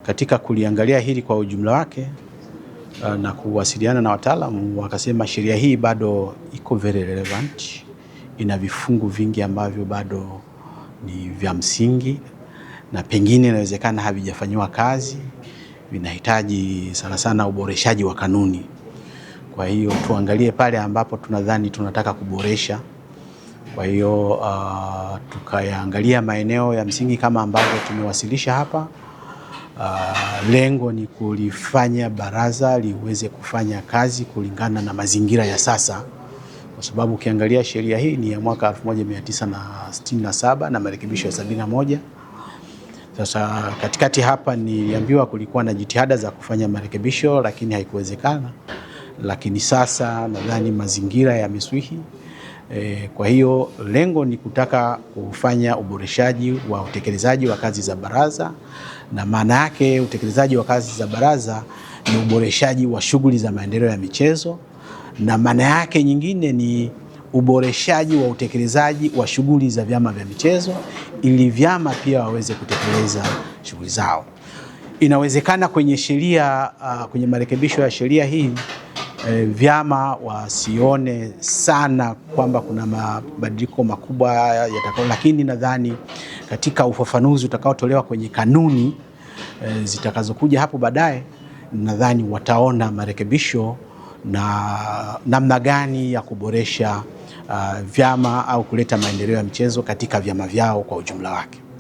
Katika kuliangalia hili kwa ujumla wake na kuwasiliana na wataalamu, wakasema sheria hii bado iko very relevant, ina vifungu vingi ambavyo bado ni vya msingi na pengine inawezekana havijafanywa kazi, vinahitaji sana sana uboreshaji wa kanuni. Kwa hiyo tuangalie pale ambapo tunadhani tunataka kuboresha. Kwa hiyo tukayaangalia maeneo ya msingi kama ambavyo tumewasilisha hapa. Lengo ni kulifanya baraza liweze kufanya kazi kulingana na mazingira ya sasa, kwa sababu ukiangalia sheria hii ni ya mwaka 1967 na marekebisho ya 71. Sasa katikati hapa niliambiwa kulikuwa na jitihada za kufanya marekebisho lakini haikuwezekana, lakini sasa nadhani mazingira yameswihi. Kwa hiyo lengo ni kutaka kufanya uboreshaji wa utekelezaji wa kazi za baraza, na maana yake utekelezaji wa kazi za baraza ni uboreshaji wa shughuli za maendeleo ya michezo, na maana yake nyingine ni uboreshaji wa utekelezaji wa shughuli za vyama vya michezo ili vyama pia waweze kutekeleza shughuli zao. Inawezekana kwenye sheria, kwenye marekebisho ya sheria hii vyama wasione sana kwamba kuna mabadiliko makubwa yatakao, lakini nadhani katika ufafanuzi utakaotolewa kwenye kanuni zitakazokuja hapo baadaye, nadhani wataona marekebisho na namna gani ya kuboresha vyama au kuleta maendeleo ya michezo katika vyama vyao kwa ujumla wake.